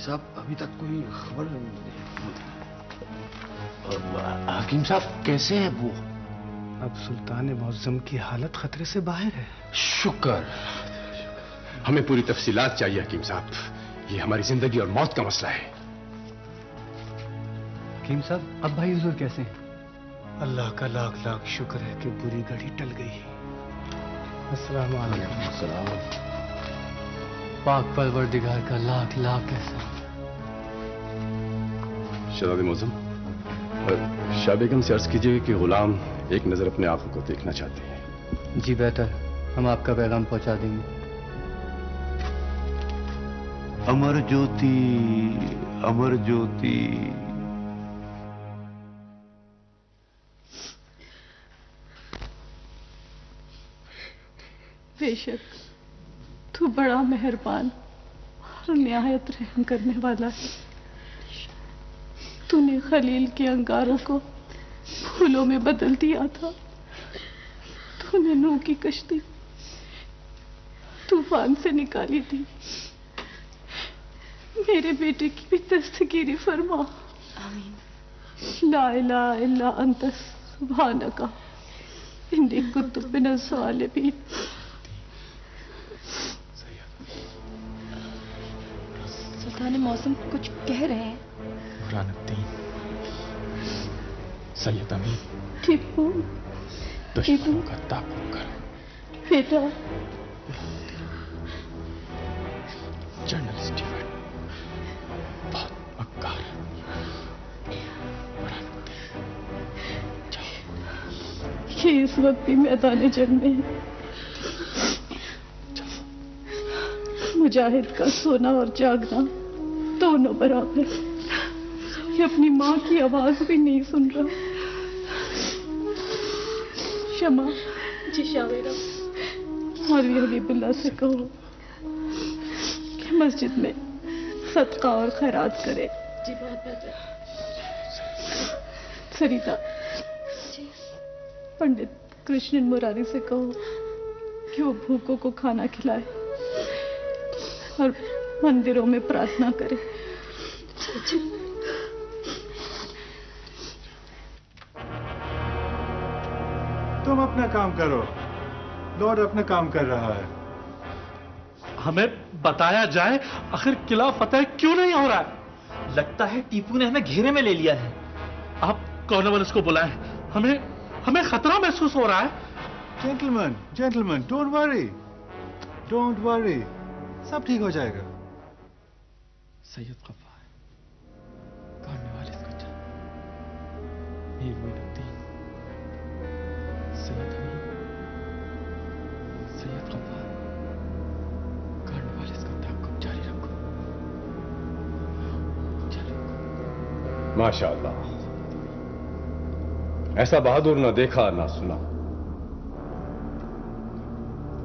साहब अभी तक कोई खबर नहीं। हकीम साहब कैसे हैं वो? अब सुल्तान मुअज्जम की हालत खतरे से बाहर है। शुक्र। हमें पूरी तफसीलात चाहिए हकीम साहब, ये हमारी जिंदगी और मौत का मसला है। हकीम साहब अब भाई हुजूर कैसे हैं? अल्लाह का लाख लाख शुक्र है कि बुरी घड़ी टल गई। अस्सलाम वालेकुम। पाक परवरदिगार का लाख लाख एहसान। शहजादे मुअज्जम, शाह बेगम से अर्ज कीजिए कि गुलाम एक नजर अपने आंखों को देखना चाहते हैं। जी बेहतर, हम आपका पैगाम पहुंचा देंगे। अमर ज्योति, अमर ज्योति। बेशक तू बड़ा मेहरबान और निहायत रहम करने वाला है। तूने खलील के अंगारों को फूलों में बदल दिया था। तूने नूह की कश्ती तूफान से निकाली थी। मेरे बेटे की भी दस्तगीरी फरमा। आमीन। ला इलाहा इल्ला अंत सुब्हानका इन्नी कुन्तु मिनज़ ज़ालिमीन। सुल्तान मौसम कुछ कह रहे हैं। बुरहानुद्दीन, सैयद अमीन, टीपू, दुश्मनों का ताक़ुब करो। बेटा, जनरल स्टीवन बहुत मक्कार है। ये इस वक्त भी मैदान जंग में है। मुजाहिद का सोना और जागना दोनों बराबर। ये अपनी माँ की आवाज भी नहीं सुन रहा। शमा। जी शावेरा। मौलवी हबीबुल्लाह से कहो कि मस्जिद में सदका और खैरात करे। जी बहुत बेहतर। सरिता, पंडित कृष्णन मुरारी से कहो कि वो भूखों को खाना खिलाए और मंदिरों में प्रार्थना करे। तुम अपना काम करो, लॉर्ड अपना काम कर रहा है। हमें बताया जाए आखिर किला फतेह क्यों नहीं हो रहा है? लगता है टीपू ने हमें घेरे में ले लिया है। आप कॉर्नवालिस को बुलाएं, हमें खतरा महसूस हो रहा है। जेंटलमैन, जेंटलमैन, डोंट वरी, सब ठीक हो जाएगा। सैयद गफ्फार, कॉर्नवालिस को जा, मीर मोइनुद्दीन, सैयद अमीन, सैयद गफ्फार, कॉर्नवालिस का ताक़ुब जारी रखो। चलो। माशाअल्लाह, ऐसा बहादुर ना देखा ना सुना।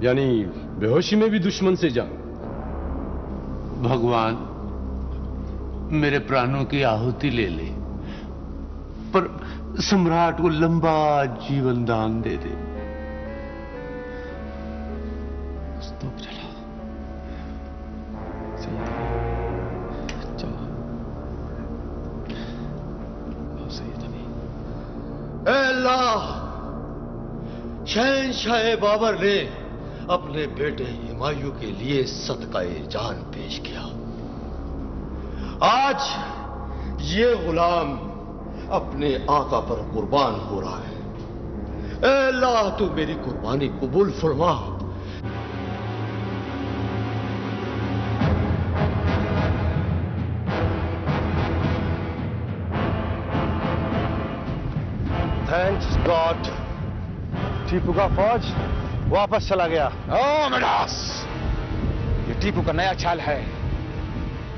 यानी बेहोशी में भी दुश्मन से जंग। भगवान मेरे प्राणों की आहुति ले ले, पर सम्राट को लंबा जीवन दान दे दे। स्तूप जलाओ। अल्लाह, शहंशाह बाबर ने अपने बेटे हुमायूं के लिए सदकाए जान पेश किया। आज ये गुलाम अपने आका पर कुर्बान हो रहा है। अल्लाह, तू मेरी कुर्बानी कबूल फरमा। थैंक्स गॉड, टीपू का फौज वापस चला गया। ओ मिडास, ये टीपू का नया चाल है,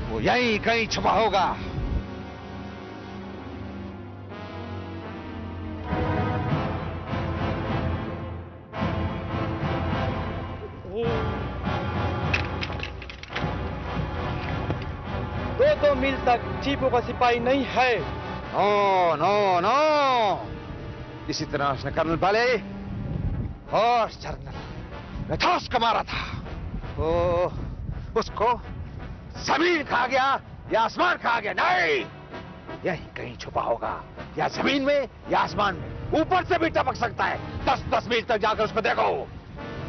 वो यहीं कहीं छुपा होगा। दो मील तक टीपू का सिपाही नहीं है। नो नो नो, इसी तरह उसने कर्नल पाले और जनरल मिथोस को मारा था। ओ, उसको जमीन खा गया ये आसमान कहाँ गया? नहीं, यही कहीं छुपा होगा, या जमीन में या आसमान में, ऊपर से भी टपक सकता है। 10-10 मील तक जाकर उसको देखो।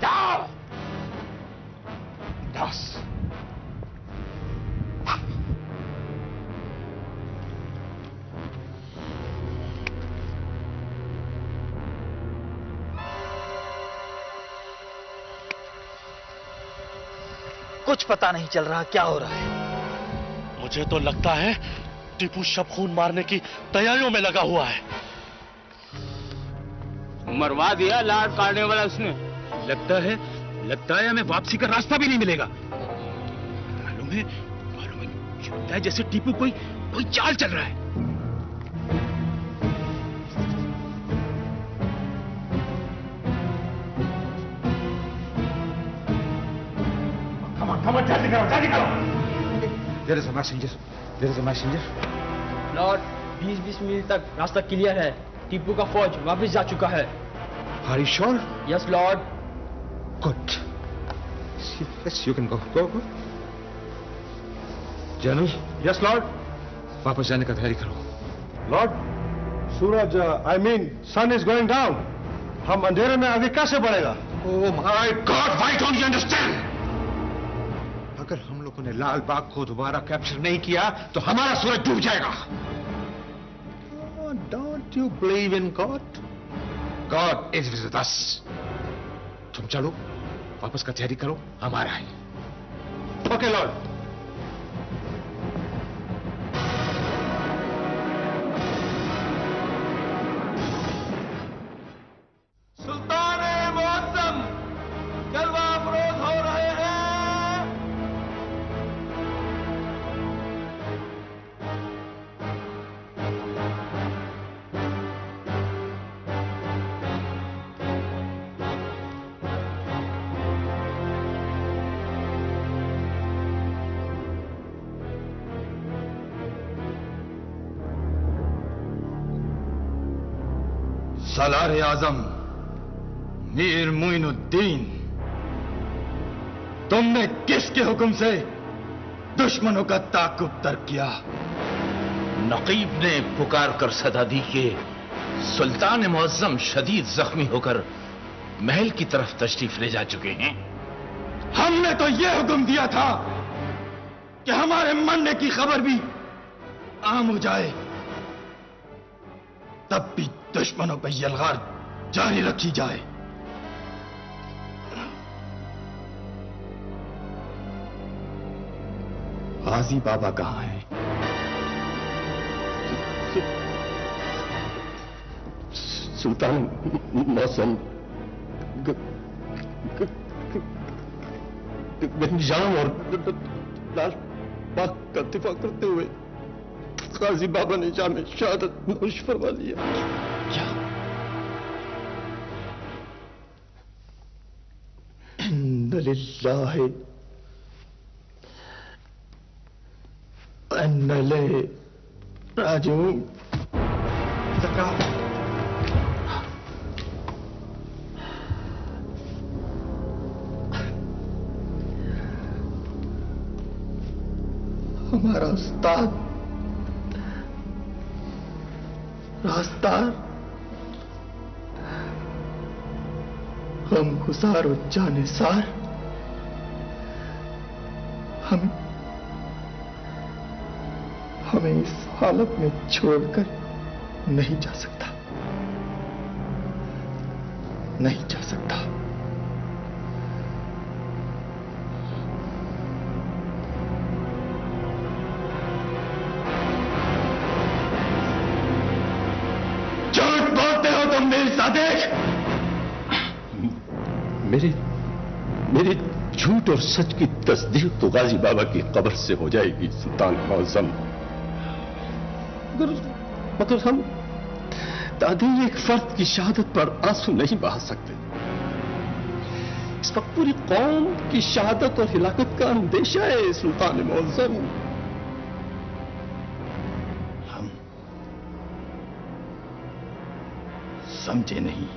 जाओ। 10। कुछ पता नहीं चल रहा क्या हो रहा है। मुझे तो लगता है टीपू शब खून मारने की तैयारियों में लगा हुआ है। मरवा दिया लाड काटने वाला उसने। लगता है हमें वापसी का रास्ता भी नहीं मिलेगा। मालूम है लगता है जैसे टीपू कोई चाल चल रहा है। Come on, जल्दी करो। There is a messenger. Lord, 20-20 मील तक रास्ता क्लियर है। टीपू का फौज वापस जा चुका है। Are you sure? Yes lord. Good. Yes, you can go. Go. General. Yes lord. वापस जाने का तैयारी करो। लॉर्ड, सूरज सन इज गोइंग डाउन। हम अंधेरे में आगे कैसे बढ़ेगा? Oh my God! Why don't you understand? अगर हम लोगों ने लाल बाग को दोबारा कैप्चर नहीं किया तो हमारा सूरज डूब जाएगा। Don't you believe in God? God is with us. तुम चलो, वापस का तैयारी करो, हमारा है। Okay Lord. सुल्तान मौसम जलवा अफरोज हो रहे हैं। सालार आजम मीर मोइनुद्दीन, तुमने किसके हुक्म से दुश्मनों का ताकुब तर्क किया? नकीब ने पुकार कर सदा दी कि सुल्तान मुअज्जम शदीद जख्मी होकर महल की तरफ तशरीफ ले जा चुके हैं। हमने तो यह हुक्म दिया था कि हमारे मरने की खबर भी आम हो जाए, तब भी दुश्मनों पर यलगार जारी रखी जाए। गाजी बाबा कहां है? सुल्तान मौसम गंजाम और लाल बाग का दिफा करते हुए गाजी बाबा ने जाम शहादत नोश फरमा लिया। क्या? इन्नलिल्लाहि व इन्ना इलैहि राजिऊन। सरकार, हमारा उस्ताद रास्तार हम गुजार और जानिसार हमें इस हालत में छोड़कर नहीं जा सकता, नहीं जा सकता। झूठ बोलते हो तुम मीर सादिक। मेरी झूठ और सच की तस्दीक तो गाजी बाबा की कब्र से हो जाएगी सुल्तान मौसम। मगर हम दादी एक फर्द की शहादत पर आंसू नहीं बहा सकते। इस वक्त पूरी कौम की शहादत और हिलाकत का अंदेशा है सुल्तान मौसम। हम समझे नहीं।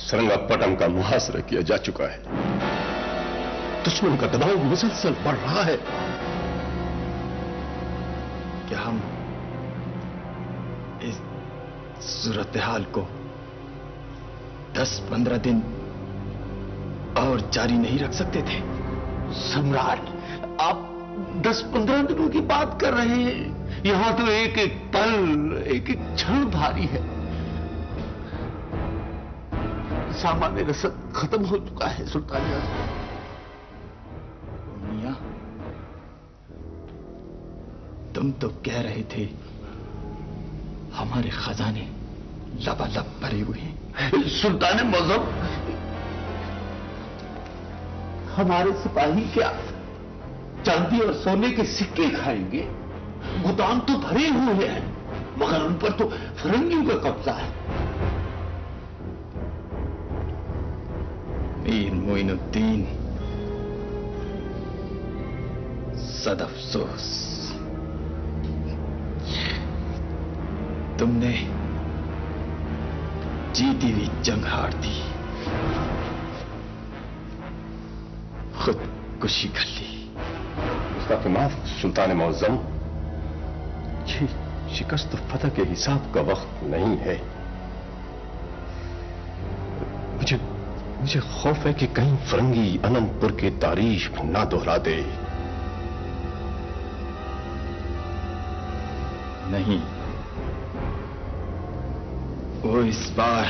सरंगापटम का मुहासरा किया जा चुका है। दुश्मन का दबाव मुसलसल बढ़ रहा है। क्या हम इस सूरत हाल को 10-15 दिन और जारी नहीं रख सकते थे? सम्राट, आप 10-15 दिनों की बात कर रहे हैं। यहां तो एक एक पल, एक एक क्षण भारी है। सामान्य रसद खत्म हो चुका है सुल्तान आजम। मियां, तुम तो कह रहे थे हमारे खजाने लबालब भरे हुए हैं। सुल्तान मौजम, हमारे सिपाही क्या चांदी और सोने के सिक्के खाएंगे? गोदाम तो भरे हुए हैं, मगर उन पर तो फरंगियों का कब्जा है। मीर मोइनुद्दीन, सद अफसोस, तुमने जीती हुई जंग हार दी, खुदकुशी कर ली। उसका माफ सुल्तान मौज़म, ये शिकस्त फतह के हिसाब का वक्त नहीं है। मुझे खौफ है कि कहीं फरंगी अनंतपुर की तारीफ ना दोहरा दे। नहीं, वो इस बार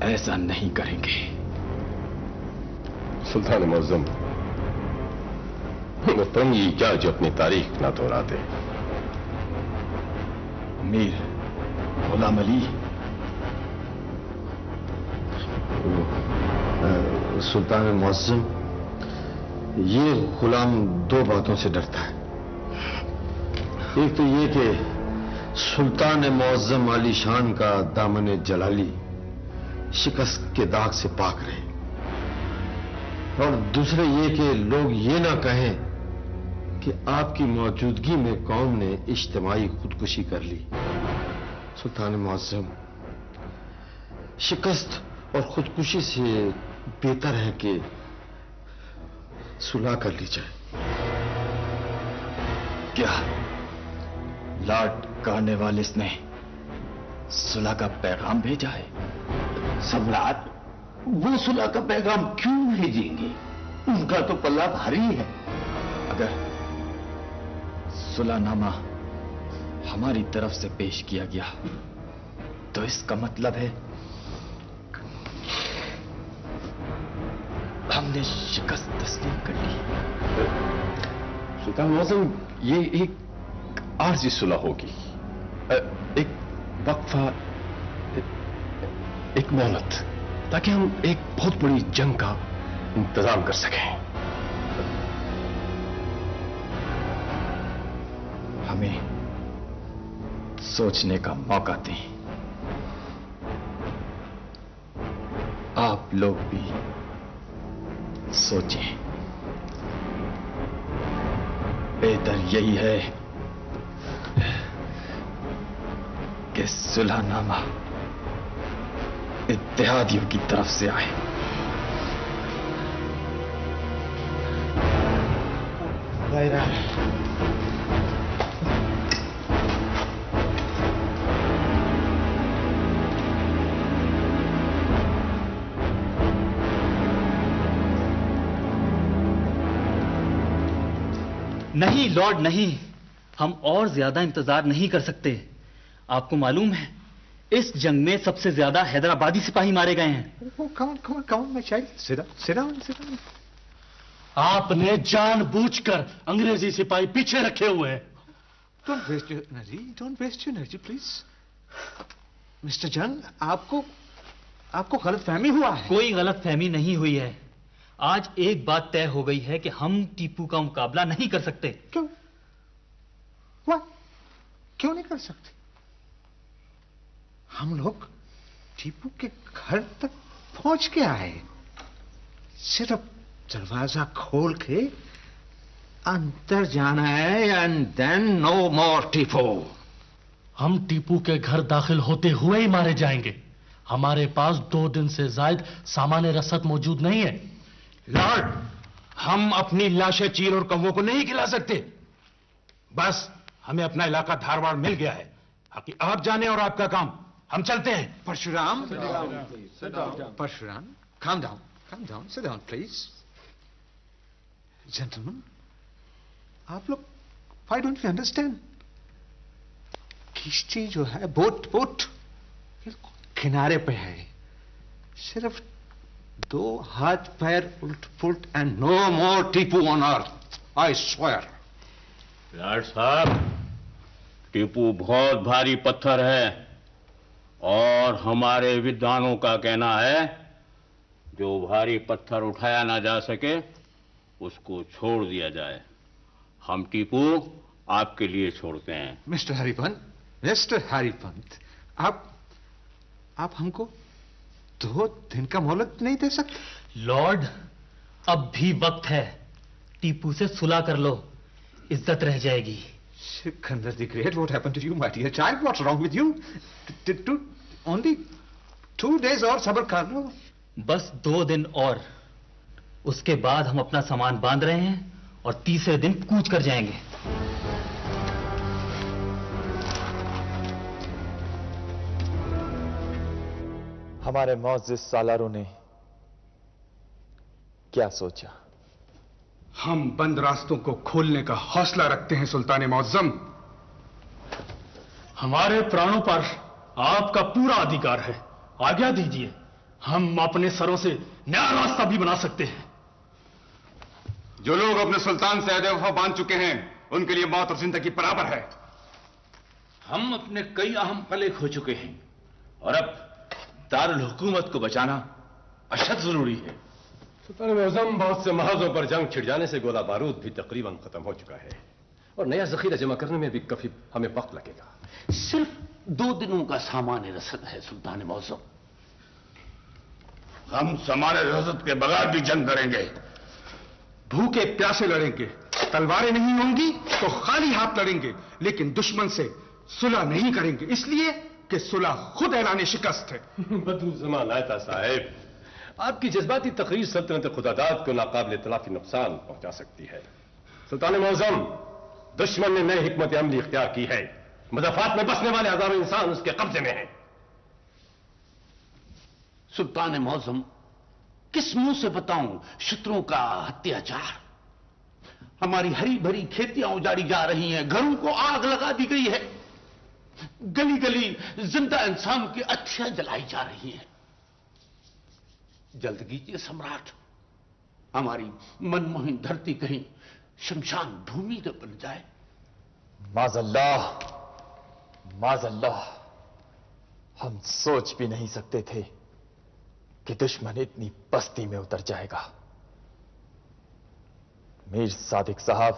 ऐसा नहीं करेंगे। सुल्तान मौज़म, वो फरंगी क्या जो अपनी तारीख ना दोहरा दे। मीर गुलाम अली, सुल्तान मुअज्जम, ये गुलाम दो बातों से डरता है। एक तो ये कि सुल्तान मुअज्जम अली शान का दामन जलाली शिकस्त के दाग से पाक रहे, और दूसरे ये कि लोग ये ना कहें कि आपकी मौजूदगी में कौम ने इज्तिमाई खुदकुशी कर ली। सुल्तान मुअज्जम, शिकस्त और खुदकुशी से बेहतर है कि सुलह कर ली जाए। क्या लॉर्ड कॉर्नवालिस ने सुलह का पैगाम भेजा है? सम्राट, वो सुलह का पैगाम क्यों भेजेंगे? उनका तो पल्ला भारी है। अगर सुलहनामा हमारी तरफ से पेश किया गया तो इसका मतलब है हमने शिकस्त तस्लीम कर ली। सुल्तान मौज़म, ये एक आर्जी सुलह होगी, एक वक्फा, एक मोहलत, ताकि हम एक बहुत बड़ी जंग का इंतजाम कर सकें। हमें सोचने का मौका दें। आप लोग भी सोचें। बेहतर यही है कि सुलहनामा इत्तेहादियों की तरफ से आए। नहीं लॉर्ड, नहीं, हम और ज्यादा इंतजार नहीं कर सकते। आपको मालूम है, इस जंग में सबसे ज्यादा हैदराबादी सिपाही मारे गए हैं। आपने जानबूझकर अंग्रेजी सिपाही पीछे रखे हुए हैं। Don't waste your energy. Don't waste your energy, please. Mister जंग, आपको गलतफहमी हुआ है। कोई गलतफहमी नहीं हुई है। आज एक बात तय हो गई है कि हम टीपू का मुकाबला नहीं कर सकते। क्यों? क्यों नहीं कर सकते? हम लोग टीपू के घर तक पहुंच के आए, सिर्फ दरवाजा खोल के अंदर जाना है, and then no more Tipu. हम टीपू के घर दाखिल होते हुए ही मारे जाएंगे। हमारे पास 2 दिन से ज्यादा सामान्य रसद मौजूद नहीं है। लॉर्ड, हम अपनी लाशें चील और कौवों को नहीं खिला सकते। बस हमें अपना इलाका धारवाड़ मिल गया है। बाकी आप जाने और आपका काम, हम चलते हैं। Parshuram, Parshuram, calm down, sit down, please. Gentlemen, आप लोग, why don't you understand? किश्ती जो है, बोट किनारे पे है। सिर्फ 2 हाथ पैर उल्ट पुल्ट and no more Tipu on earth, I swear. Lord साहब, टीपू बहुत भारी पत्थर है और हमारे विद्वानों का कहना है जो भारी पत्थर उठाया ना जा सके उसको छोड़ दिया जाए। हम टीपू आपके लिए छोड़ते हैं। मिस्टर हरिपंत, आप हमको 2 दिन का मोहलत नहीं दे सकते? लॉर्ड, अब भी वक्त है। टीपू से सुलह कर लो, इज्जत रह जाएगी। Sikandar the Great, what happened to you, my dear child? What's wrong with you? Only 2 days और सब्र कर लो। बस 2 दिन और, उसके बाद हम अपना सामान बांध रहे हैं और तीसरे दिन कूच कर जाएंगे। हमारे मुअज़्ज़िज़ सालारों ने क्या सोचा? हम बंद रास्तों को खोलने का हौसला रखते हैं सुल्तान मुअज़्ज़म। हमारे प्राणों पर आपका पूरा अधिकार है, आज्ञा दीजिए। हम अपने सरों से नया रास्ता भी बना सकते हैं। जो लोग अपने सुल्तान से अहद वफा बांध चुके हैं उनके लिए मौत और जिंदगी बराबर है। हम अपने कई अहम फले खो चुके हैं और अब दारुल हुकूमत को बचाना अशद जरूरी है। सुल्तान मुअज़्ज़म, बहुत से महाजों पर जंग छिड़ जाने से गोला बारूद भी तकरीबन खत्म हो चुका है और नया जखीरा जमा करने में भी काफी हमें वक्त लगेगा। सिर्फ 2 दिनों का सामान्य रसद है सुल्तान मुअज़्ज़म। हम सामान्य रसद के बगैर भी जंग करेंगे। भूखे प्यासे लड़ेंगे, तलवारें नहीं होंगी तो खाली हाथ लड़ेंगे, लेकिन दुश्मन से सुलह नहीं करेंगे, इसलिए कि सुलह खुद ऐलान शिकस्त है। बदरुज़्ज़मान आयता साहब, आपकी जज्बाती तकरीर सल्तनत खुदादाद को नाकाबिल तलाफी नुकसान पहुंचा सकती है। सुल्तान मुअज़्ज़म, दुश्मन ने नई हिकमत अमली इख्तियार की है। मज़ाफ़ात में बसने वाले हजारों इंसान उसके कब्जे में हैं। सुल्तान मुअज़्ज़म, किस मुंह से बताऊं शत्रुओं का अत्याचार। हमारी हरी भरी खेतियां उजाड़ी जा रही हैं, घरों को आग लगा दी गई है, गली गली जिंदा इंसान की अस्थियां जलाई जा रही हैं। जल्द कीजिए सम्राट, हमारी मनमोहन धरती कहीं शमशान भूमि न बन जाए। माज़अल्लाह, माज़अल्लाह, हम सोच भी नहीं सकते थे कि दुश्मन इतनी बस्ती में उतर जाएगा। मीर सादिक साहब,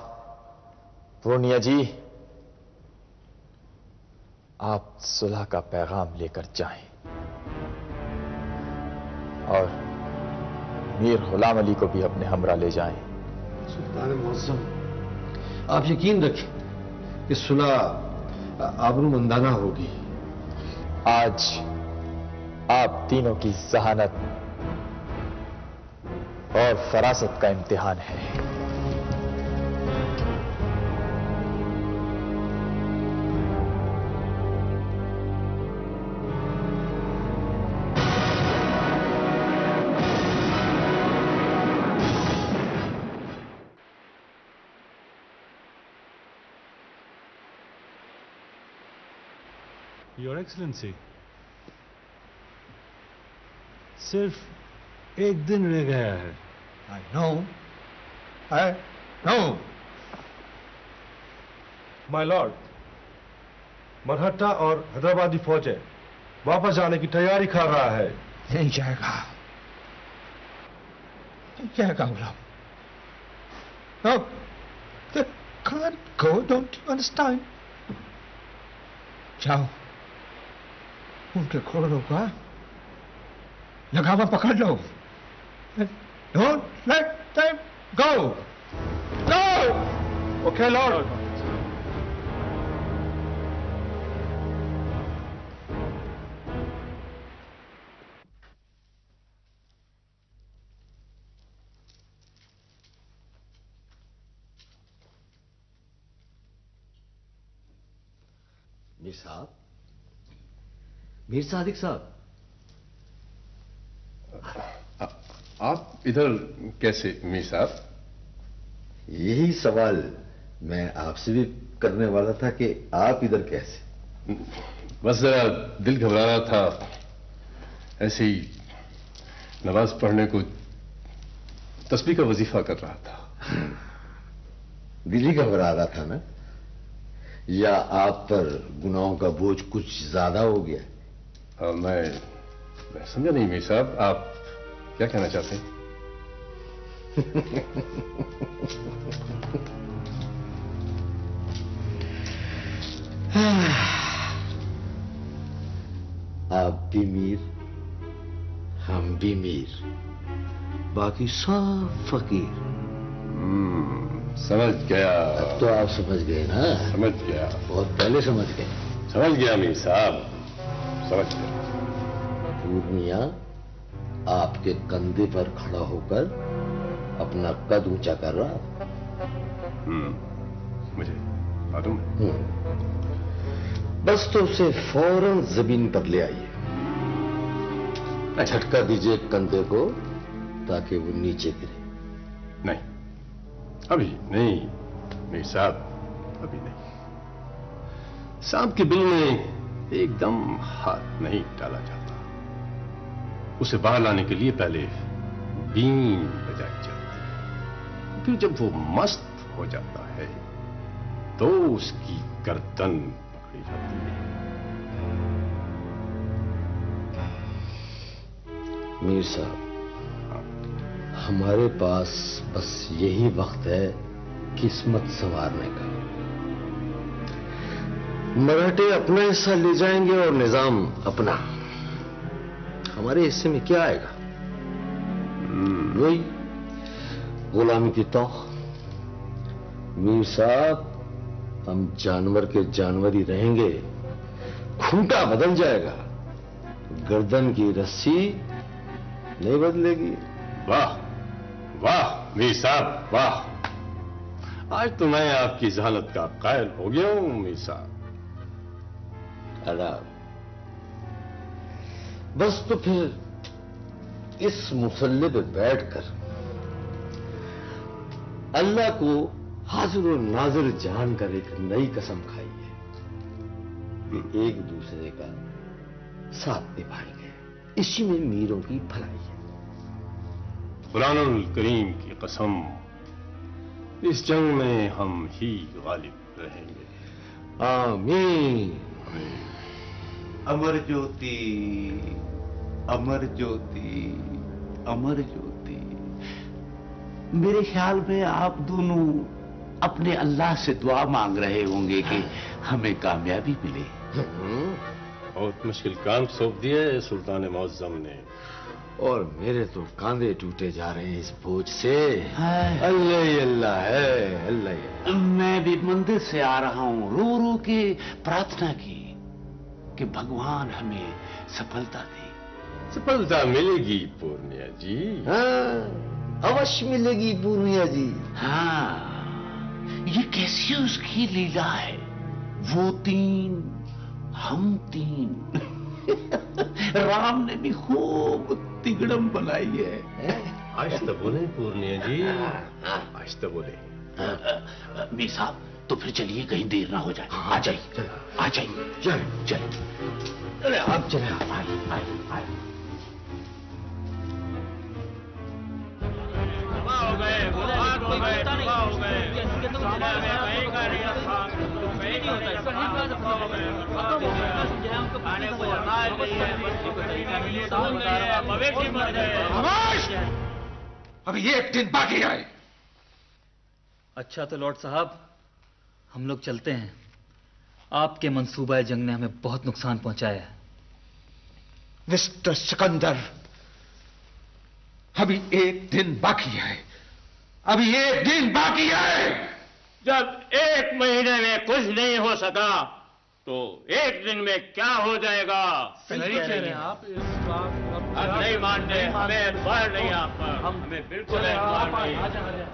पूर्णिया जी, आप सुलह का पैगाम लेकर जाएं और मीर गुलाम अली को भी अपने हमरा ले जाएं। सुल्तान मुअज़्ज़म, आप यकीन रखें कि सुलह आबरूमंदाना होगी। आज आप तीनों की जहानत और फरासत का इम्तिहान है। योर एक्सीलेंसी, सिर्फ 1 दिन रह गया है। I know. My Lord, Marhatta और हैदराबादी फौजें वापस जाने की तैयारी कर रहा है। नहीं जाएगा, नहीं जाएगा गुलाम। No, they can't go, don't you understand? जाओ, उनके घोड़ों का लगावा पकड़ लो। Don't let them go. No. Okay, Lord. Mir Sadiq साहब, आप इधर कैसे मीर साहब? यही सवाल मैं आपसे भी करने वाला था कि आप इधर कैसे? बस जरा दिल घबरा रहा था, ऐसे ही नमाज पढ़ने को तस्बीह का वजीफा कर रहा था। दिल ही घबरा रहा था ना, या आप पर गुनाहों का बोझ कुछ ज्यादा हो गया? मैं समझा नहीं मीर साहब, आप क्या कहना चाहते हैं? आप भी मीर, हम भी मीर, बाकी सब फकीर। समझ गया। अब तो आप समझ गए ना? समझ गया, बहुत पहले समझ गए। समझ गया मीर साहब, समझ गया। पूर्णिया आपके कंधे पर खड़ा होकर अपना कद ऊंचा कर रहा। मुझे मालूम है। बस तो उसे फौरन जमीन पर ले आइए, झटका दीजिए कंधे को ताकि वो नीचे गिरे। नहीं, अभी नहीं मीर साहब, अभी नहीं। सांप के बिल में एकदम हाथ नहीं डाला जाता, उसे बाहर लाने के लिए पहले बीन बजाई जाती है, फिर जब वो मस्त हो जाता है तो उसकी गर्दन पकड़ी जाती है। मीर साहब, हमारे पास बस यही वक्त है किस्मत संवारने का। मराठे अपना हिस्सा ले जाएंगे और निजाम अपना। हमारे हिस्से में क्या आएगा? वही गुलामी की तौख। मीर साहब, हम जानवर के जानवर ही रहेंगे, खूंटा बदल जाएगा, गर्दन की रस्सी नहीं बदलेगी। वाह वाह मीर साहब, वाह! आज तो मैं आपकी जहालत का कायल हो गया हूं मीर साहब। बस तो फिर इस मुसल्ले पे बैठकर अल्लाह को हाजिर और नाजिर जानकर एक नई कसम खाई है कि एक दूसरे का साथ निभाएंगे। इसी में मीरों की भलाई है। कुरानुल करीम की कसम, इस जंग में हम ही गालिब रहेंगे। आमीन। अमर ज्योति, अमर ज्योति, अमर ज्योति। मेरे ख्याल में आप दोनों अपने अल्लाह से दुआ मांग रहे होंगे कि हमें कामयाबी मिले। बहुत मुश्किल काम सौंप दिया है सुल्तान मुअज्जम ने, और मेरे तो कांधे टूटे जा रहे हैं इस बोझ से। अल्लाह ही अल्लाह है, अल्लाह ही अल्लाह। मैं भी मंदिर से आ रहा हूं, रो रो के प्रार्थना की कि भगवान हमें सफलता दे। सफलता मिलेगी पूर्णिया जी। हाँ, अवश्य मिलेगी पूर्णिया जी। हाँ, ये कैसी उसकी लीला है, वो तीन हम तीन। राम ने भी खूब तिगड़म बनाई है। आज तो बोले पूर्णिया जी, आज तो बोले। मीर साहब, तो फिर चलिए, कहीं देर ना हो जाए। आ जाइए, आ जाइए। चलो चलो। अरे आप चले, आइए। अभी एक दिन बाकी है। अच्छा तो लॉर्ड साहब, हम लोग चलते हैं। आपके मंसूबा जंग ने हमें बहुत नुकसान पहुंचाया है। मिस्टर सिकंदर, अभी एक दिन बाकी है, अभी एक दिन बाकी है। जब एक महीने में कुछ नहीं हो सका तो एक दिन में क्या हो जाएगा? सही कह रहे हैं आप। इस बात अब नहीं मानते, हमें एतबार नहीं आप पर, हमें बिल्कुल एतबार नहीं।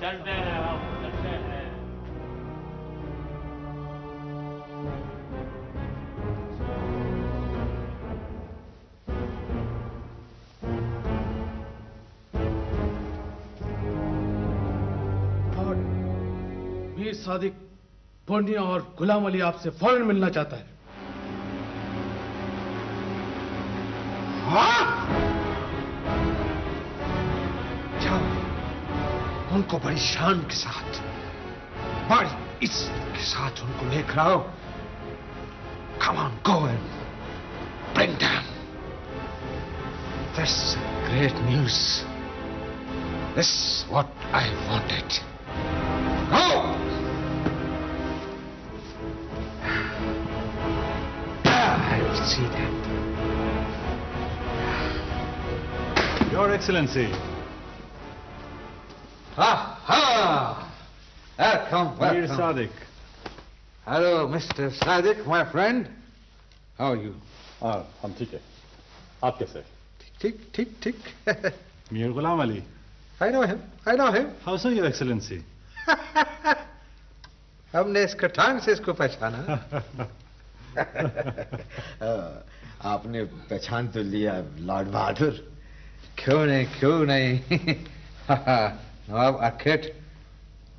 चलते हैं हम, चलते हैं। मीर सादिक पूर्णिया और गुलाम अली आपसे फौरन मिलना चाहता है। हाँ? जाओ, उनको बड़ी शान के साथ, बड़ी इज्जत के साथ उनको लेकर आओ। Come on, go and bring them. This is great news. This is what I wanted. Go! I will see them. Your Excellency. Welcome, welcome. Mir Sadiq. Hello, Mr. Sadiq, my friend. How are you? हम ठीक है। आप कैसे? ठीक। Mir Ghulam Ali. I know him. How so, Your Excellency? हमने इसके टांग से इसको पहचाना। आपने पहचान तो लिया लॉर्ड बहादुर। क्यों नहीं। नवाब आर्केट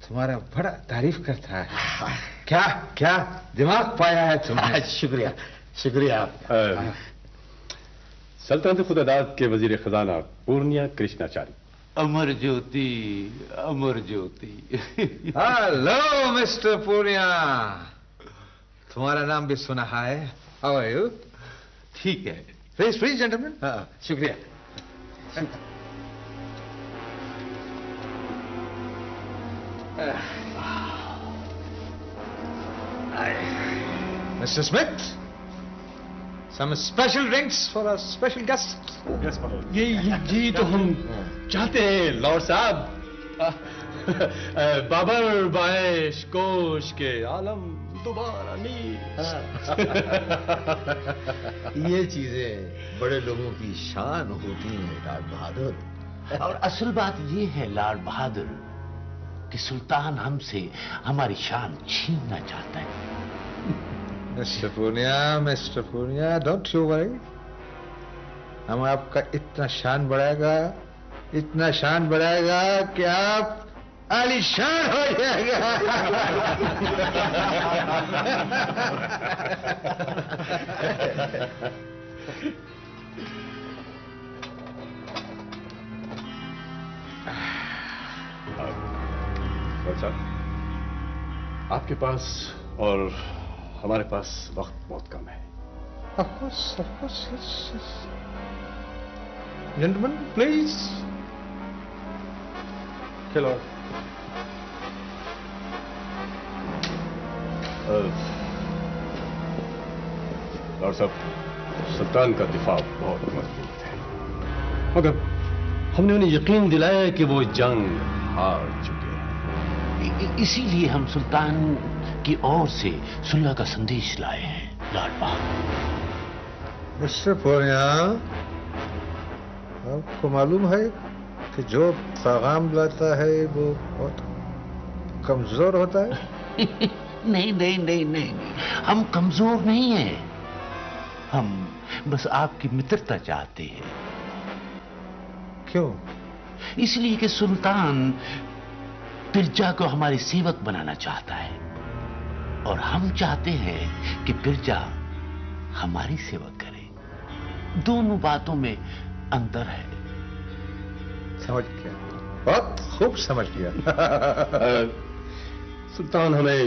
तुम्हारा बड़ा तारीफ करता है। क्या दिमाग पाया है तुमने। शुक्रिया सल्तनत खुदादाद के वजीर खजाना पूर्णिया कृष्णाचारी। अमर ज्योति। हेलो मिस्टर पूर्णिया, तुम्हारा नाम भी सुना है। How are you? ठीक है। Please gentleman. शुक्रिया। Mr. Smith, some special drinks for our special guest. Yes, my lord. ये तो हम चाहते हैं लॉर्ड साहब। बाबर बाएश कोश के आलम दोबारा नीच। ये चीजें बड़े लोगों की शान होती हैं लॉर्ड बहादुर। और असल बात ये है लॉर्ड बहादुर कि सुल्तान हमसे हमारी शान छीनना चाहता है। Mister Purnia, don't you worry. हम आपका इतना शान बढ़ाएगा कि आप आलीशान हो जाएगा। आपके पास और हमारे पास वक्त बहुत कम है। Of course, yes. Gentlemen, please. Hello. Lord साहब, सुल्तान का दिफा बहुत मजबूत है, मगर हमने उन्हें यकीन दिलाया कि वो जंग हार चुके हैं। इसीलिए हम सुल्तान की ओर से सुलह का संदेश लाए हैं लॉर्ड बहादुर। मिस्टर पूर्णिया, आपको मालूम है कि जो पैगाम लाता है वो बहुत कमजोर होता है। नहीं, हम कमजोर नहीं हैं। हम बस आपकी मित्रता चाहते हैं। क्यों? इसलिए कि सुल्तान बिरजा को हमारे सेवक बनाना चाहता है और हम चाहते हैं कि बिरजा हमारी सेवा करे। दोनों बातों में अंतर है। समझ गया, बहुत खूब समझ गया। सुल्तान हमें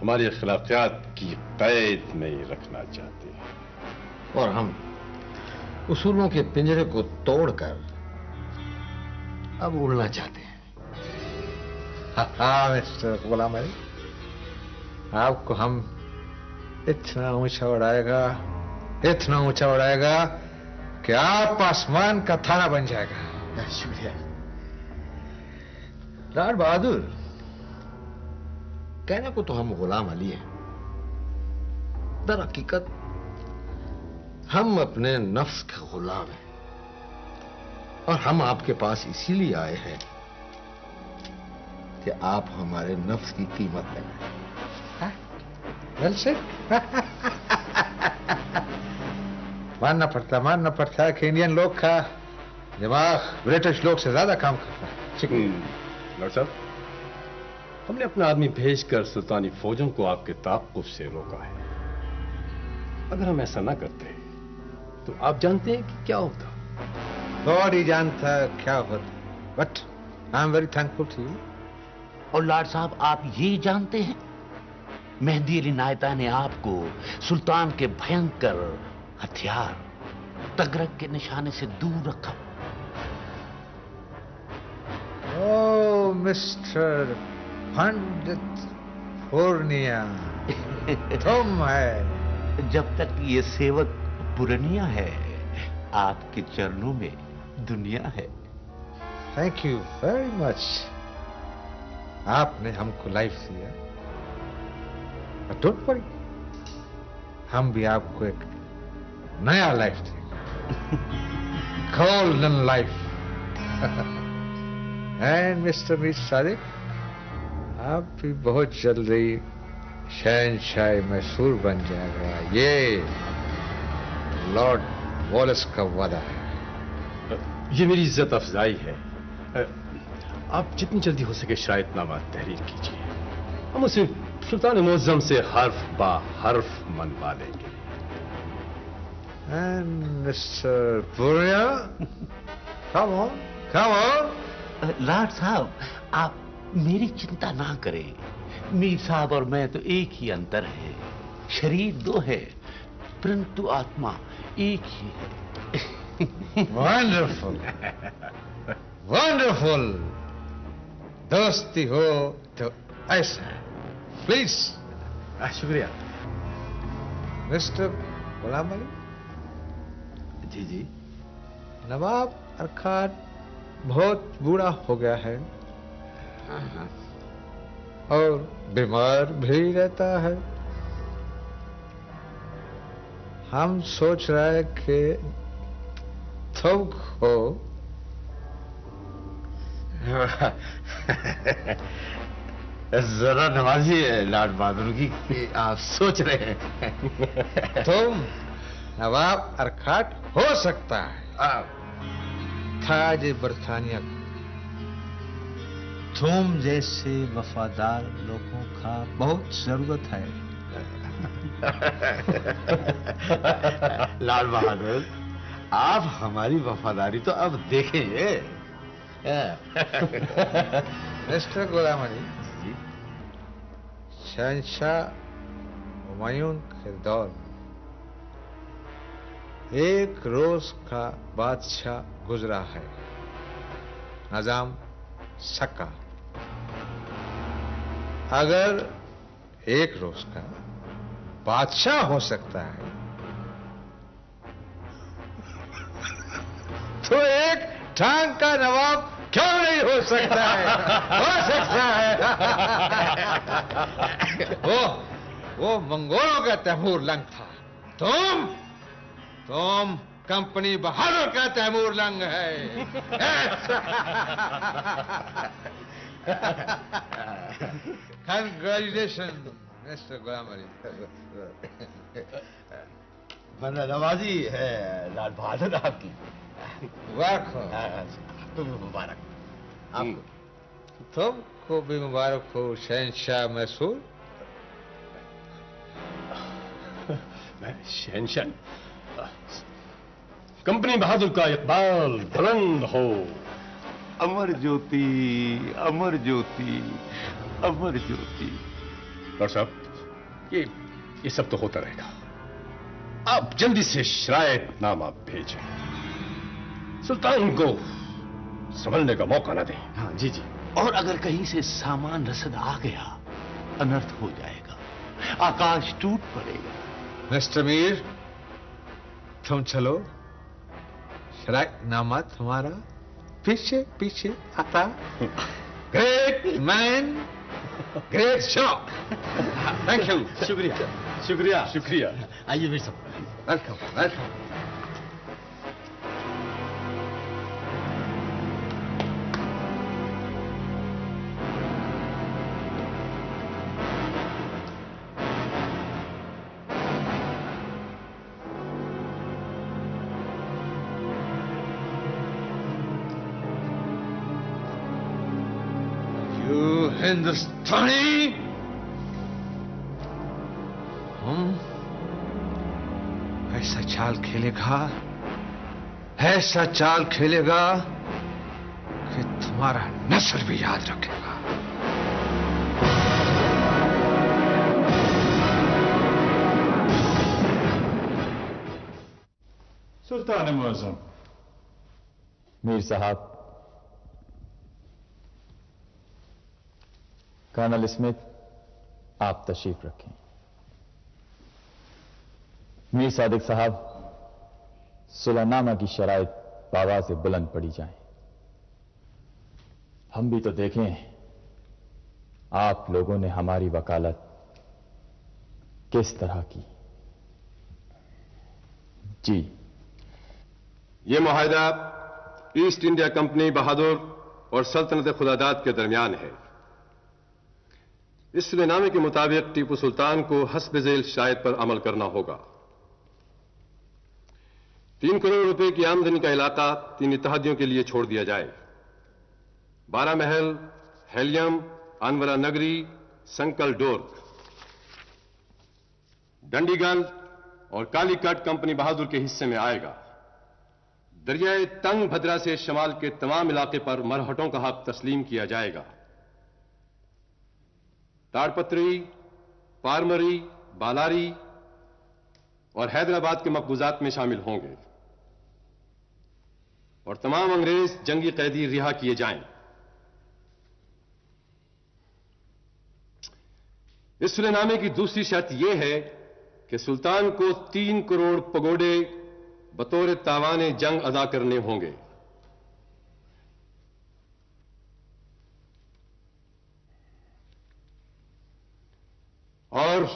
हमारी अखलाकियात की कैद में रखना चाहते हैं और हम उसूलों के पिंजरे को तोड़कर अब उड़ना चाहते हैं। हाँ मिस्टर गुलाम अली, आपको हम इतना ऊंचा उड़ाएगा कि आप आसमान का थाना बन जाएगा। शुक्रिया लॉर्ड बहादुर। कहने को तो हम गुलाम अली हैं, दर हकीकत हम अपने नफ्स के गुलाम हैं और हम आपके पास इसीलिए आए हैं कि आप हमारे नफ्स की कीमत लगाएं। मानना पड़ता है कि इंडियन लोग का दिमाग ब्रिटिश लोग से ज्यादा काम करता है। लॉर्ड साहब, हमने अपना आदमी भेजकर सुल्तानी फौजों को आपके ताक़ुब से रोका है। अगर हम ऐसा ना करते तो आप जानते हैं कि क्या होता। गॉड ही जानता क्या होता, but I am very thankful to you. और लॉर्ड साहब, आप ये जानते हैं मेहदी अली नायता ने आपको सुल्तान के भयंकर हथियार तगरक के निशाने से दूर रखा। ओ मिस्टर पंडित पूर्णिया, तुम है। जब तक ये सेवक पुरनिया है, आपके चरणों में दुनिया है। Thank you very much. आपने हमको लाइफ दिया, बट डोंट वरी, हम भी आपको एक नया लाइफ देंगे, golden life. And mister Mir Sadiq, आप भी बहुत जल्दी शहंशाह मैसूर बन जाएगा, ये लॉर्ड वॉलेस का वादा है। ये मेरी इज्जत अफजाई है। आप जितनी जल्दी हो सके शायदनामा तहरीर कीजिए, हम उसे सुल्तान मुअज्जम से हर्फ बा हर्फ मनवा लेंगे। And mister Purnia, come on come on. Lord साहब, आप मेरी चिंता ना करें। मीर साहब और मैं तो एक ही अंतर है, शरीर दो है परंतु आत्मा एक ही है। Wonderful wonderful. दोस्ती हो तो ऐसा। प्लीज। शुक्रिया। मिस्टर गुलाम अली। जी जी। नवाब अरकात बहुत बूढ़ा हो गया है और बीमार भी रहता है। हम सोच रहे हैं कि तुमको जरा नवाजी लॉर्ड बहादुर की आप सोच रहे हैं। तुम नवाब अरकात हो सकता है। ताज बरतानिया को तुम जैसे वफादार लोगों का बहुत जरूरत है। लाल बहादुर, आप हमारी वफादारी तो अब देखेंगे। मिस्टर गुलाम अली, शहंशाह हुमायूं के दौर एक रोज का बादशाह गुजरा है, निजाम सक्का। अगर एक रोज का बादशाह हो सकता है तो एक टांग का नवाब क्यों नहीं हो सकता है? हो सकता है। वो मंगोलों का तैमूर लंग था। तुम कंपनी बहादुर का तैमूर लंग है। Congratulation mister Ghulam Ali. नवाजी है लाल बहादुर आपकी। मुबारक हो। मुबारक आपको। तुमको भी मुबारक हो शहंशाह मैसूर। शहंशाह, कंपनी बहादुर का इकबाल बुलंद हो। अमर ज्योति अमर ज्योति अमर ज्योति। डॉक्टर साहब, ये सब तो होता रहेगा। आप जल्दी से शरायतनामा भेजें, सुल्तान को संभलने का मौका ना दें। हाँ जी जी। और अगर कहीं से सामान रसद आ गया, अनर्थ हो जाएगा, आकाश टूट पड़ेगा। मिस्टर मीर, तुम चलो, शरायतनामा तुम्हारा पीछे पीछे आता। Great man, great shop. Thank you. शुक्रिया शुक्रिया शुक्रिया। आइए मीर साहब। Welcome welcome. हिंदुस्तानी, हम ऐसा चाल खेलेगा, ऐसा चाल खेलेगा कि तुम्हारा नस्ल भी याद रखेगा। सुल्तान मुअज़्ज़म। मीर साहब, कर्नल स्मिथ, आप तशरीफ रखें। मीर सादिक साहब, सुलहनामा की शराइत बाबा से बुलंद पड़ी जाएं। हम भी तो देखें आप लोगों ने हमारी वकालत किस तरह की। जी। ये मुआहदा ईस्ट इंडिया कंपनी बहादुर और सल्तनत खुदादाद के दरमियान है। इस सुलहनामे के मुताबिक टीपू सुल्तान को हस्ब झेल शराइत पर अमल करना होगा। 3 करोड़ रुपए की आमदनी का इलाका 3 इत्तेहादियों के लिए छोड़ दिया जाए। 12 महल, हेलियम, अनवरा नगरी, संकल डोर, डंडीगल और कालीकट कंपनी बहादुर के हिस्से में आएगा। दरियाए तंग भद्रा से शमाल के तमाम इलाके पर मरहटों का हक तस्लीम किया जाएगा। ताड़पत्री, पारमरी, बालारी और हैदराबाद के मकबूजात में शामिल होंगे और तमाम अंग्रेज जंगी कैदी रिहा किए जाएं। इस सुलहनामे की दूसरी शर्त यह है कि सुल्तान को 3 करोड़ पगोडे बतौर तावाने जंग अदा करने होंगे। और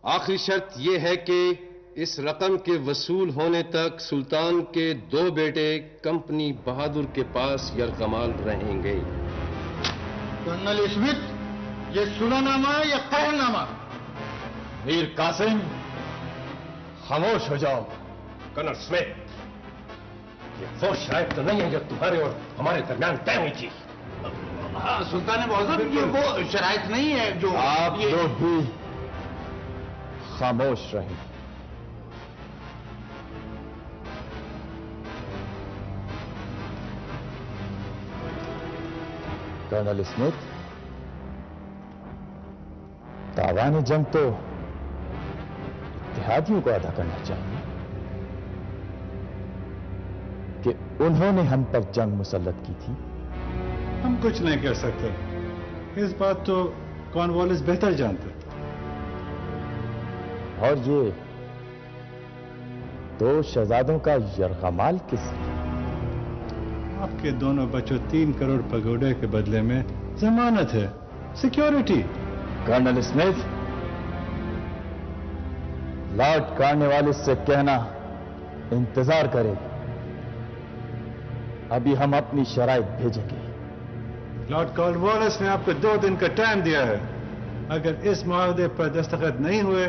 आखिरी शर्त यह है कि इस रकम के वसूल होने तक सुल्तान के 2 बेटे कंपनी बहादुर के पास यरगमाल रहेंगे। कर्नल स्मिथ, ये सुलहनामा या कहरनामा? मीर कासिम, खामोश हो जाओ। कर्नल स्मिथ, ये वो शराइत तो नहीं है जो तुम्हारे और हमारे दरमियान तय हुई थी। सुल्तान मुअज़्ज़म, ये वो शराइत नहीं है जो आप लोग भी खामोश रहें। कर्नल स्मिथ, तावाने जंग तो इत्तेहादियों को अदा करना चाहिए कि उन्होंने हम पर जंग मुसल्लत की थी। हम कुछ नहीं कर सकते, इस बात तो कॉर्नवालिस बेहतर जानते। और ये 2 शहजादों का यरगमाल किस लिए? आपके दोनों बच्चों 3 करोड़ पगोडे के बदले में जमानत है, security. Colonel Smith, lord Cornwallis से कहना इंतजार करे, अभी हम अपनी शराइत भेजेंगे। लॉर्ड कॉर्नवालिस ने आपको 2 दिन का टाइम दिया है। अगर इस मुआहदे पर दस्तखत नहीं हुए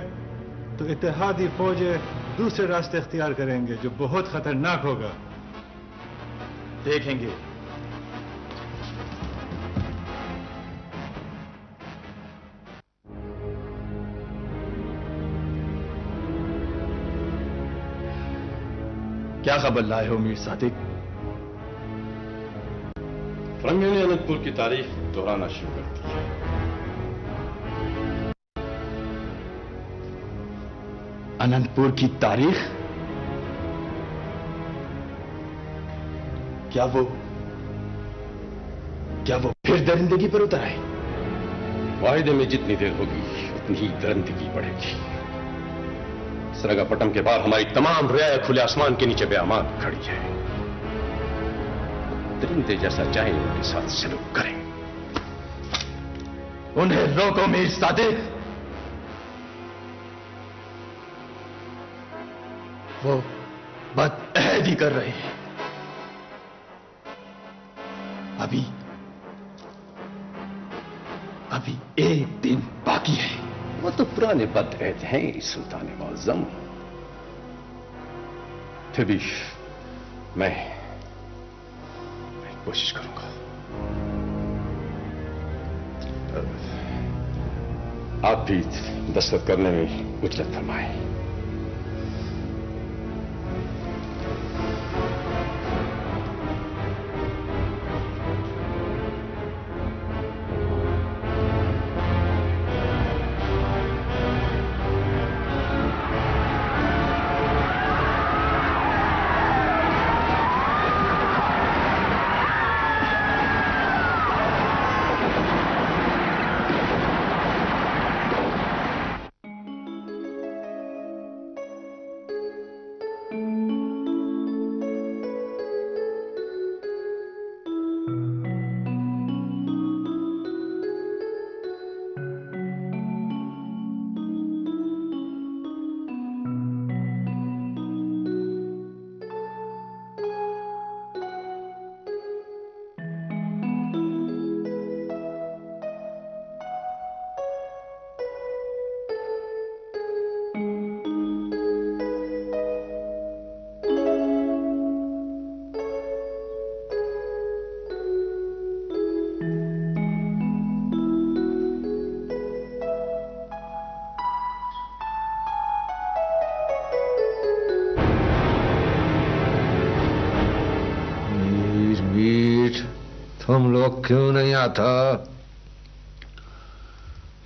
तो इत्तेहादी फौजें दूसरे रास्ते इख्तियार करेंगे जो बहुत खतरनाक होगा। देखेंगे। क्या खबर लाए हो मीर सादिक? फरंगे ने अनंतपुर की तारीख दोहराना शुरू कर दी है। अनंतपुर की तारीख? क्या वो फिर दरिंदगी पर उतर आए? वाहिदे में जितनी देर होगी उतनी ही दरिंदगी बढ़ेगी। सरगापट्टम के बाद हमारी तमाम रियाया खुले आसमान के नीचे बेअमान खड़ी है। दरिंदे जैसा चाहे उनके साथ सलूक करें। उन्हें रोको मीर सादिक। वो बदअहदी कर रहे हैं। अभी एक दिन बाकी है। वो तो पुराने बदअहद हैं सुल्तान मुअज़्ज़म। फिर भी मैं कोशिश करूंगा। आप भी दस्तखत करने में उजलत फरमाएं। तुम लोग क्यों नहीं आता?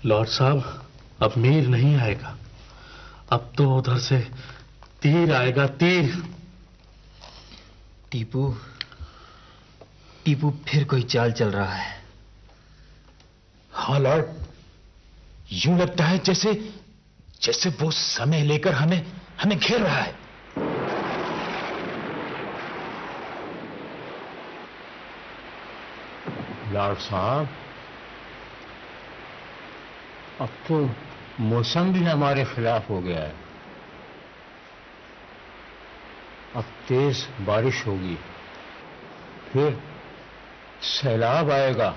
लॉर्ड साहब, अब मीर नहीं आएगा। अब तो उधर से तीर आएगा, तीर। टीपू फिर कोई चाल चल रहा है। हाँ लॉर्ड, यूं लगता है जैसे जैसे वो समय लेकर हमें घेर रहा है। लॉर्ड साहब, अब तो मौसम भी हमारे खिलाफ हो गया है। अब तेज बारिश होगी, फिर सैलाब आएगा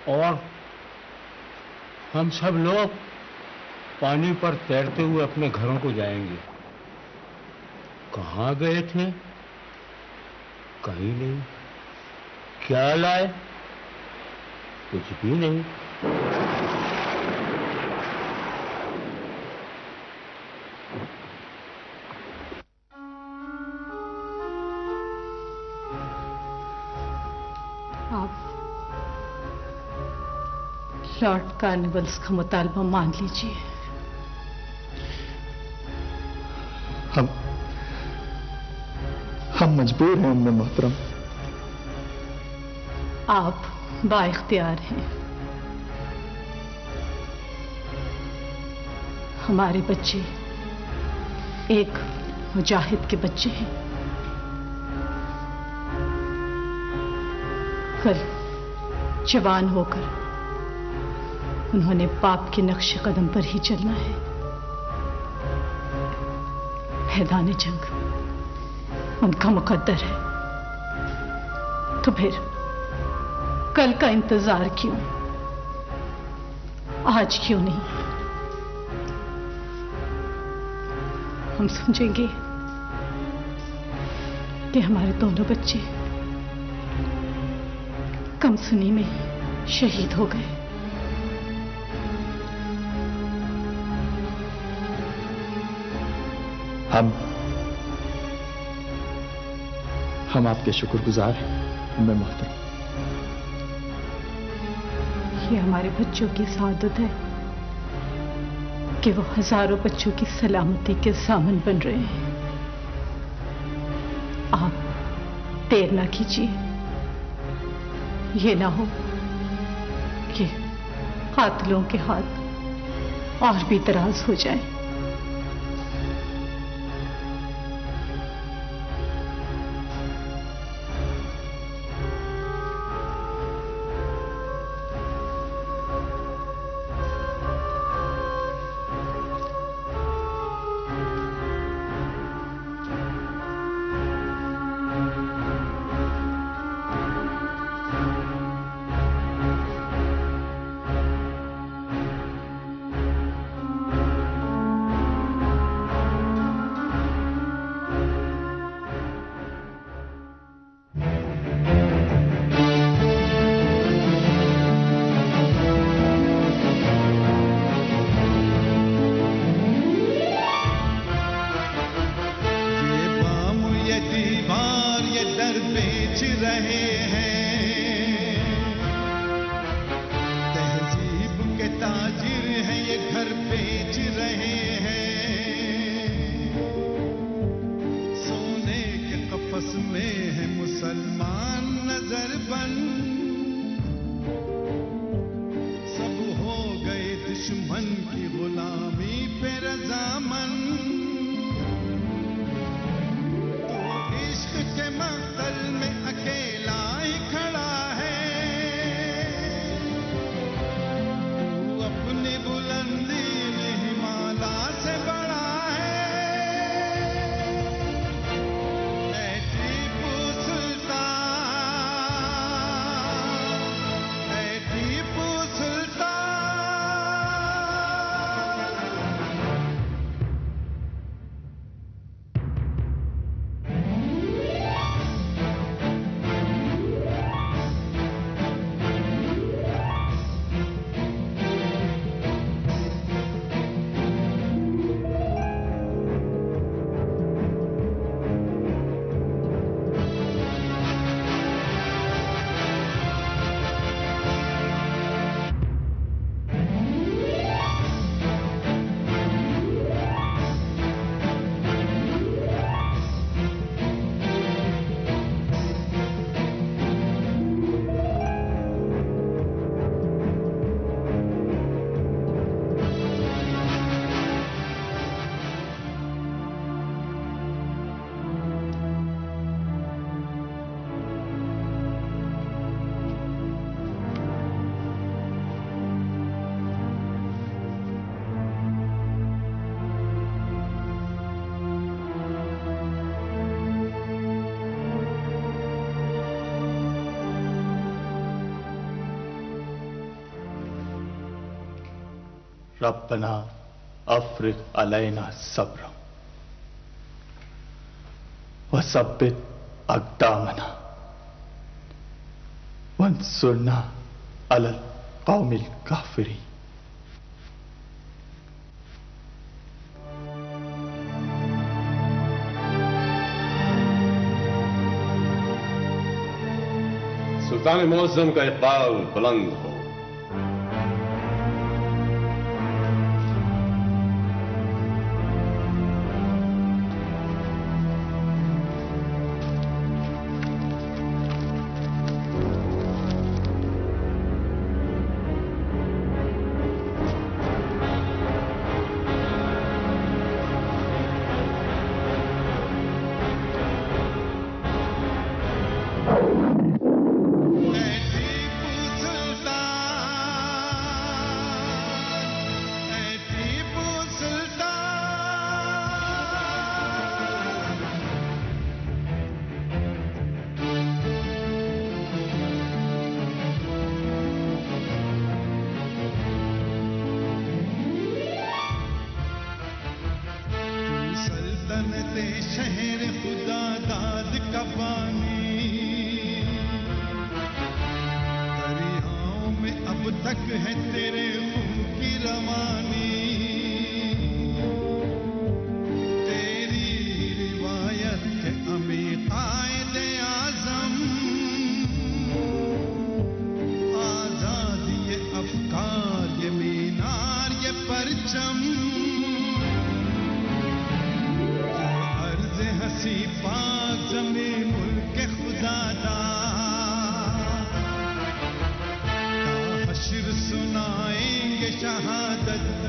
और हम सब लोग पानी पर तैरते हुए अपने घरों को जाएंगे। कहाँ गए थे? कहीं नहीं। क्या लाए? कुछ भी नहीं। आप लॉर्ड कार्निवल्स का मुतालबा मान लीजिए। हम मजबूर हैं उम्मे मोहतरम। आप बाइख्तियार हैं। हमारे बच्चे एक मुजाहिद के बच्चे हैं। कल जवान होकर उन्होंने बाप के नक्शे कदम पर ही चलना है। मैदान जंग उनका मुकद्दर है। तो फिर कल का इंतजार क्यों? आज क्यों नहीं? हम समझेंगे कि हमारे दोनों बच्चे कमसुनी में शहीद हो गए। हम आपके शुक्रगुजार हैं उम्मे मोहतरम। ये हमारे बच्चों की सआदत है कि वो हजारों बच्चों की सलामती के सामन बन रहे हैं। आप देर ना कीजिए। ये ना हो कि कातिलों के हाथ और भी दराज हो जाएं। घर बेच रहे हैं। तहजीब के ताजिर हैं ये घर बेच रहे हैं। सोने के कफस में है मुसलमान नजरबंद। सब हो गए दुश्मन की गुलामी पे रजामंद। तो इश्क के मक्तल में अकेला ही खड़ा है। तू अपनी बुलंदी में हिमालय से बड़ा है। ऐ टीपू सुल्तान, ऐ टीपू सुल्तान। रब्बना अफ्रिग अलैना सब्र वसब्बित अक़दामना वंसुरना अलल कौमिल काफिरीन। सुल्तान मुअज़्ज़म का इक़बाल बुलंद हो। शहर खुदा दाद का पानी दरियाओं में अब तक है तेरे खून की रवानी। तेरी रिवायत के अमी कायदे आजम आजादी ये अफकार ये मीनार ये परचम हसी पाक जमी मुल्क खुदा दा हश्र सुनाएंगे शहादत